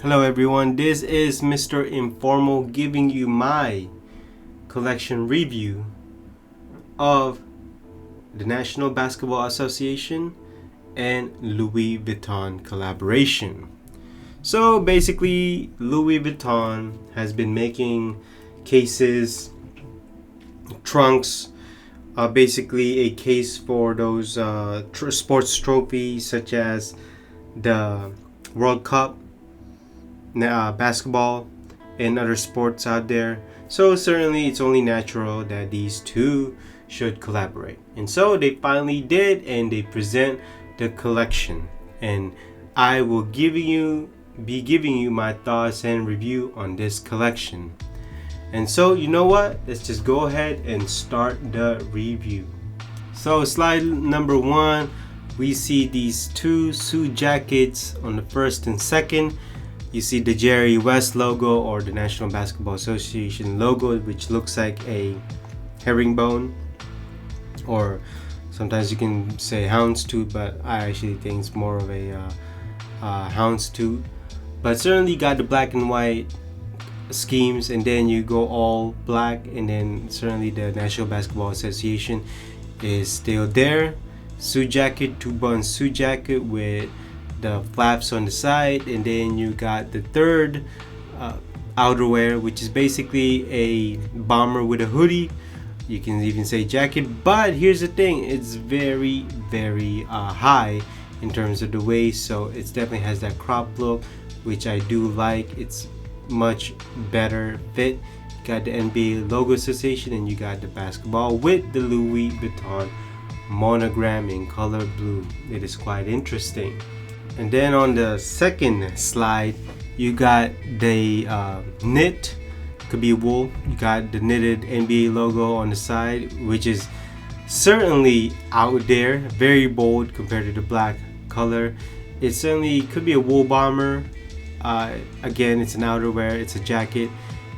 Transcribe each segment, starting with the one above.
Hello everyone, this is Mr. Informal giving you my collection review of the National Basketball Association and Louis Vuitton collaboration. So basically, Louis Vuitton has been making cases, trunks, basically a case for those sports trophies such as the World Cup, basketball, and other sports out there. So certainly it's only natural that these two should collaborate. And so they finally did, and they present the collection. And I will be giving you my thoughts and review on this collection. And so you know what? Let's just go ahead and start the review. So slide number 1, we see these two suit jackets on the first and second. You see the Jerry West logo, or the National Basketball Association logo, which looks like a herringbone, or sometimes you can say houndstooth, but I actually think it's more of a houndstooth. But certainly got the black and white schemes, and then you go all black, and then certainly the National Basketball Association is still there. Suit jacket, 2-button suit jacket with the flaps on the side, and then you got the third outerwear, which is basically a bomber with a hoodie. You can even say jacket, but here's the thing, it's very high in terms of the waist, so it definitely has that crop look, which I do like. It's much better fit. You got the NBA logo association, and you got the basketball with the Louis Vuitton monogram in color blue. It is quite interesting. And then on the second slide, you got the knit, could be wool. You got the knitted NBA logo on the side, which is certainly out there, very bold compared to the black color. It certainly could be a wool bomber. Again, it's an outerwear, it's a jacket.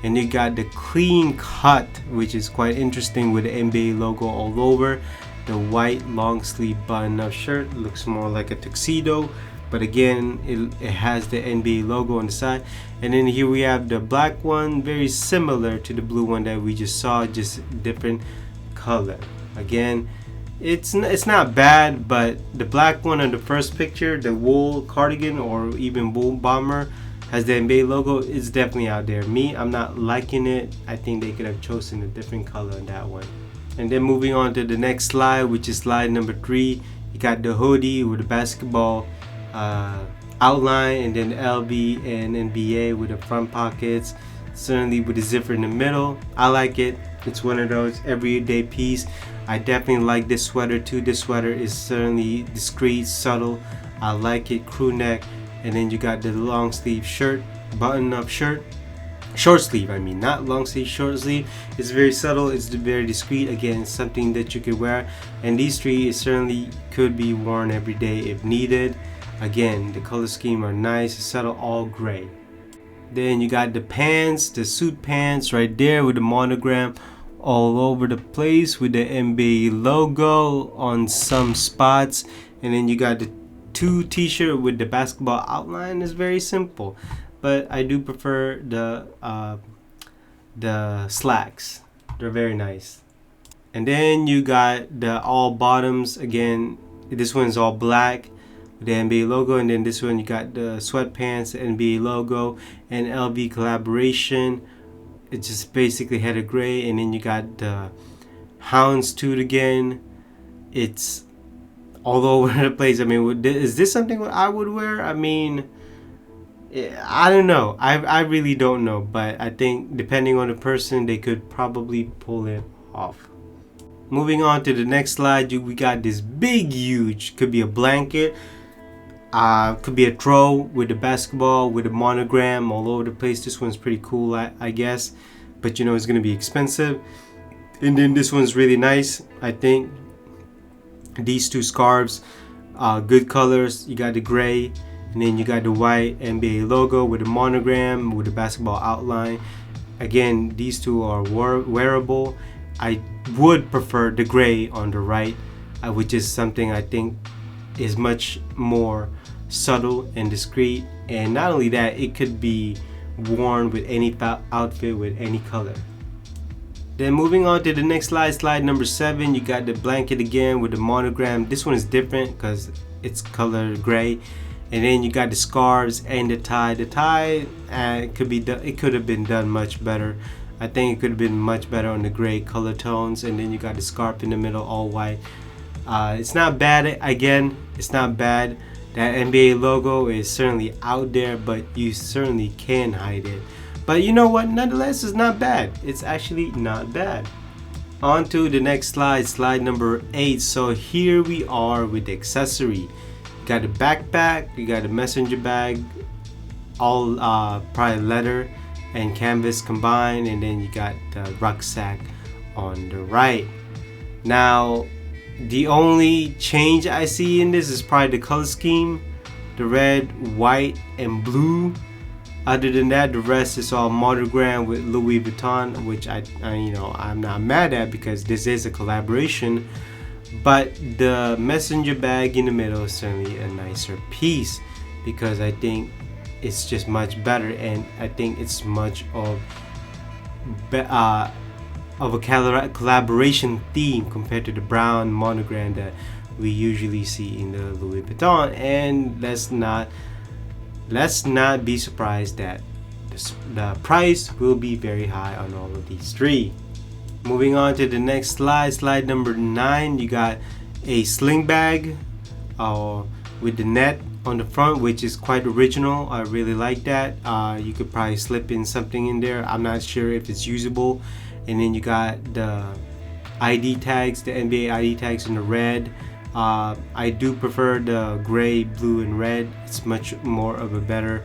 And you got the clean cut, which is quite interesting, with the NBA logo all over. The white long sleeve button up shirt looks more like a tuxedo, but again, it has the NBA logo on the side. And then here we have the black one, very similar to the blue one that we just saw, just different color. Again, it's not bad, but the black one on the first picture, the wool cardigan or even wool bomber, has the NBA logo. It's definitely out there. I'm not liking it. I think they could have chosen a different color on that one. And then moving on to the next slide, which is slide number 3, you got the hoodie with the basketball outline, and then the LV and NBA with the front pockets, certainly with the zipper in the middle. I like it. It's one of those everyday piece. I definitely like this sweater too. This sweater is certainly discreet, subtle. I like it. Crew neck, and then you got the long sleeve shirt, button up shirt, short sleeve, not long sleeve, short sleeve. It's very subtle, it's very discreet. Again, something that you could wear, and these three certainly could be worn every day if needed. Again, the color scheme are nice, subtle, all gray. Then you got the pants, the suit pants right there with the monogram all over the place, with the NBA logo on some spots. And then you got the two t-shirt with the basketball outline. Is very simple, but I do prefer the slacks. They're very nice. And then you got the all bottoms. Again, this one's all black with the NBA logo, and then this one you got the sweatpants, the NBA logo, and LV collaboration. It's just basically headed gray, and then you got the houndstooth again. It's all over the place. Is this something I would wear? I don't know. I really don't know, but I think depending on the person, they could probably pull it off. Moving on to the next slide, we got this big, huge, could be a blanket, could be a throw with the basketball with a monogram all over the place. This one's pretty cool, I guess, but it's gonna be expensive. And then this one's really nice, I think. These two scarves, good colors. You got the gray, and then you got the white NBA logo with the monogram with the basketball outline. Again, these two are wearable. I would prefer the gray on the right, which is something I think is much more subtle and discreet, and not only that, it could be worn with any outfit with any color. Then moving on to the next slide number 7, you got the blanket again with the monogram. This one is different because it's color gray. And then you got the scarves and the tie. The tie it could have been done much better. I think it could have been much better on the gray color tones. And then you got the scarf in the middle, all white. It's not bad. Again, it's not bad. That NBA logo is certainly out there, but you certainly can hide it. But you know what? Nonetheless, it's not bad. It's actually not bad. On to the next slide number 8. So here we are with the accessory. You got the backpack, you got the messenger bag, all probably leather and canvas combined, and then you got the rucksack on the right. Now, the only change I see in this is probably the color scheme, the red, white, and blue. Other than that, the rest is all monogram with Louis Vuitton, which I'm not mad at because this is a collaboration. But the messenger bag in the middle is certainly a nicer piece because I think it's just much better, and I think it's much of a collaboration theme compared to the brown monogram that we usually see in the Louis Vuitton. And let's not be surprised that the price will be very high on all of these three. Moving on to the next slide number 9, you got a sling bag with the net on the front, which is quite original. I really like that. You could probably slip in something in there. I'm not sure if it's usable. And then you got the ID tags, the NBA ID tags in the red. I do prefer the gray, blue, and red. It's much more of a better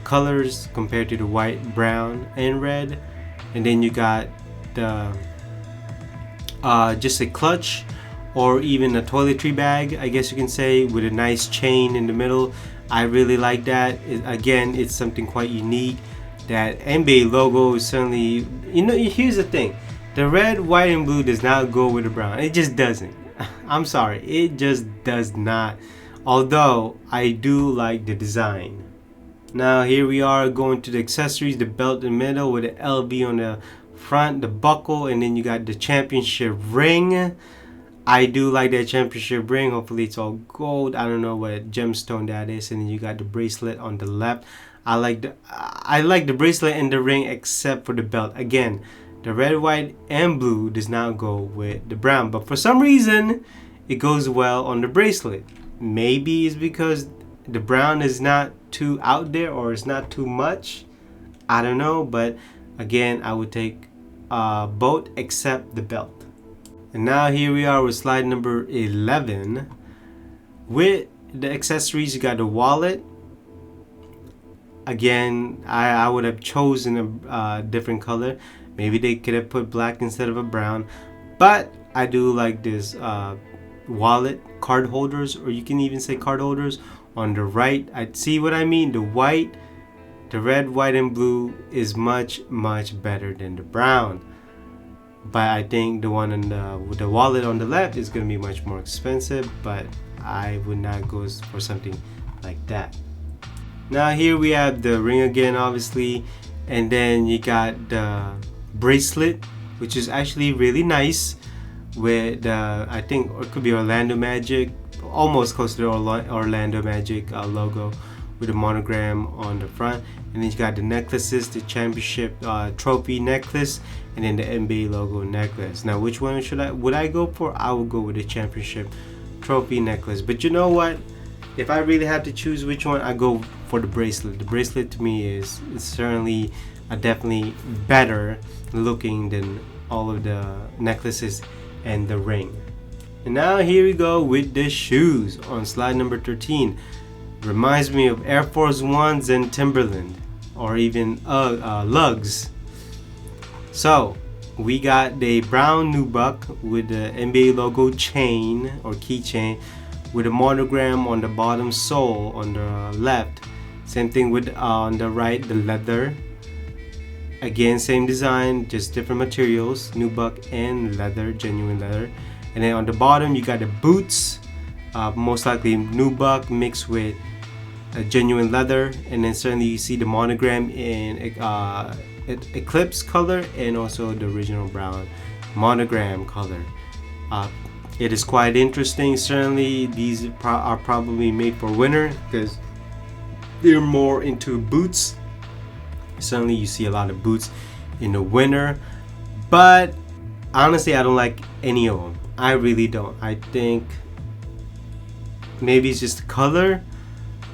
colors compared to the white, brown, and red. And then you got the just a clutch or even a toiletry bag, I guess you can say, with a nice chain in the middle. I really like that. Again, it's something quite unique. That NBA logo is certainly, here's the thing. The red, white, and blue does not go with the brown. It just doesn't. I'm sorry, it just does not. Although I do like the design. Now here we are going to the accessories, the belt in the middle with the LV on the front, the buckle, and then you got the championship ring. I do like that championship ring. Hopefully it's all gold. I don't know what gemstone that is. And then you got the bracelet on the left. I like the bracelet and the ring except for the belt. Again, the red, white, and blue does not go with the brown, but for some reason it goes well on the bracelet. Maybe it's because the brown is not too out there or it's not too much. I don't know, but again, I would take both except the belt. And now here we are with slide number 11. With the accessories, you got the wallet. Again, I would have chosen a different color. Maybe they could have put black instead of a brown. But I do like this wallet card holders, or you can even say card holders on the right. I see what I mean. The white, the red, white, and blue is much better than the brown. But I think the one with the wallet on the left is going to be much more expensive. But I would not go for something like that. Now here we have the ring again, obviously, and then you got the bracelet, which is actually really nice with I think it could be Orlando Magic, almost close to the Orlando Magic logo with the monogram on the front. And then you got the necklaces, the championship trophy necklace, and then the NBA logo necklace. Now which one would I go for? I would go with the championship trophy necklace. But you know what? If I really had to choose which one, I go for the bracelet. The bracelet to me is certainly definitely better looking than all of the necklaces and the ring. And now here we go with the shoes on slide number 13. Reminds me of Air Force Ones and Timberland, or even lugs. So we got the brown nubuck with the NBA logo chain or keychain with a monogram on the bottom sole on the left. Same thing with on the right, the leather. Again, same design, just different materials, nubuck and leather, genuine leather. And then on the bottom you got the boots, most likely nubuck mixed with a genuine leather, and then certainly you see the monogram in eclipse color and also the original brown monogram color. It is quite interesting. Certainly these are probably made for winter because they're more into boots. Certainly you see a lot of boots in the winter, but honestly I don't like any of them. I really don't. I think maybe it's just the color,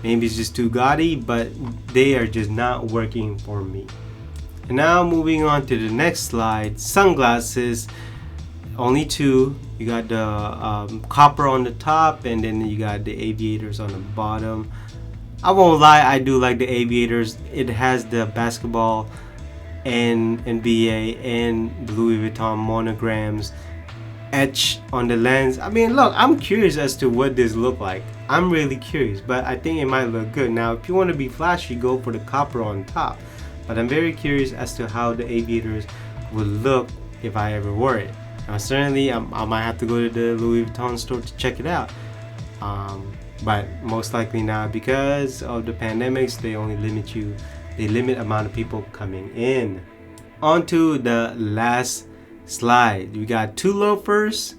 maybe it's just too gaudy, but they are just not working for me. And now moving on to the next slide, sunglasses. Only two. You got the copper on the top, and then you got the aviators on the bottom. I won't lie, I do like the aviators. It has the basketball and NBA and the Louis Vuitton monograms etched on the lens. I mean, look, I'm curious as to what this look like. I'm really curious, but I think it might look good. Now, if you want to be flashy, go for the copper on top. But I'm very curious as to how the aviators would look if I ever wore it. Now, certainly, I might have to go to the Louis Vuitton store to check it out. But most likely not, because of the pandemics. They only limit amount of people coming in. On to the last slide. You got two loafers,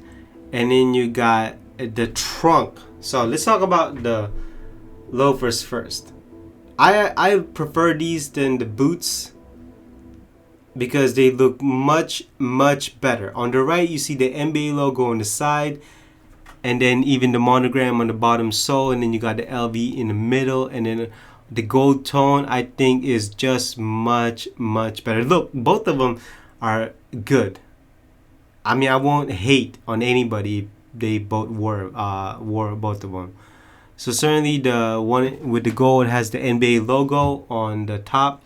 and then you got the trunk. So let's talk about the loafers first. I prefer these than the boots because they look much better. On the right you see the NBA logo on the side, and then even the monogram on the bottom sole, and then you got the LV in the middle, and then the gold tone I think is just much better. Look, both of them are good. I mean, I won't hate on anybody if they both wore both of them. So certainly the one with the gold has the NBA logo on the top,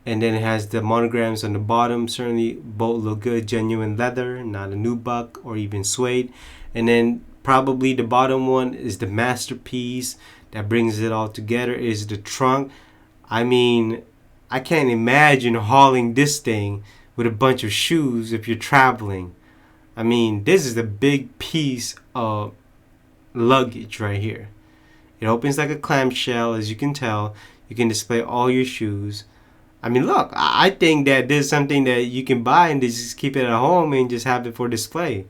and then it has the monograms on the bottom. Certainly both look good. Genuine leather, not a nubuck or even suede. And then probably the bottom one is the masterpiece that brings it all together, is the trunk. I mean, I can't imagine hauling this thing with a bunch of shoes if you're traveling. I mean, this is a big piece of luggage right here. It opens like a clamshell, as you can tell. You can display all your shoes. I mean, look, I think that this is something that you can buy and just keep it at home and just have it for display.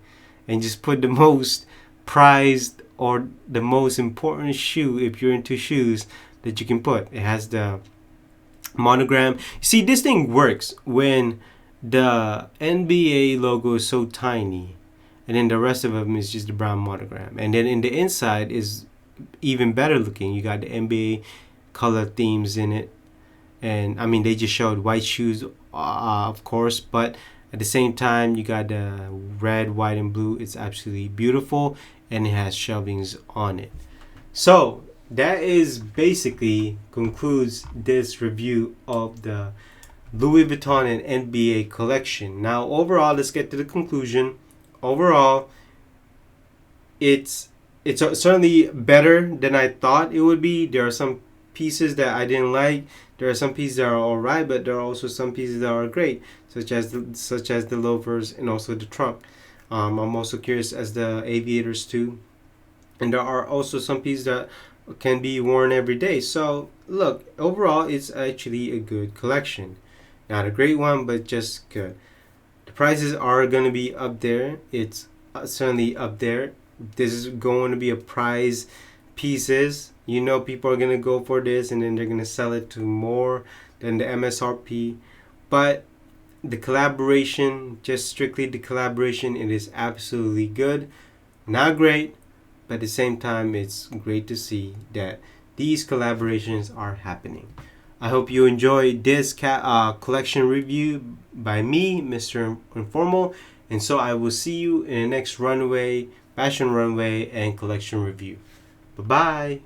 And just put the most prized or the most important shoe, if you're into shoes, that you can put. It has the monogram. See, this thing works when the NBA logo is so tiny, and then the rest of them is just the brown monogram. And then in the inside is even better looking. You got the NBA color themes in it, and I mean, they just showed white shoes, of course, but at the same time you got the red, white, and blue. It's absolutely beautiful, and it has shelvings on it. So that is basically concludes this review of the Louis Vuitton and NBA collection. Now overall, let's get to the conclusion. Overall, it's certainly better than I thought it would be. There are some pieces that I didn't like. There are some pieces that are alright, but there are also some pieces that are great, such as the loafers and also the trunk. I'm also curious as the aviators too, and there are also some pieces that can be worn every day. So look, overall, it's actually a good collection. Not a great one, but just good. The prices are going to be up there. It's certainly up there. This is going to be a prize pieces. You know, people are going to go for this, and then they're going to sell it to more than the MSRP. But the collaboration, just strictly the collaboration, it is absolutely good. Not great, but at the same time, it's great to see that these collaborations are happening. I hope you enjoyed this collection review by me, Mr. Informal. And so I will see you in the next fashion runway and collection review. Bye-bye.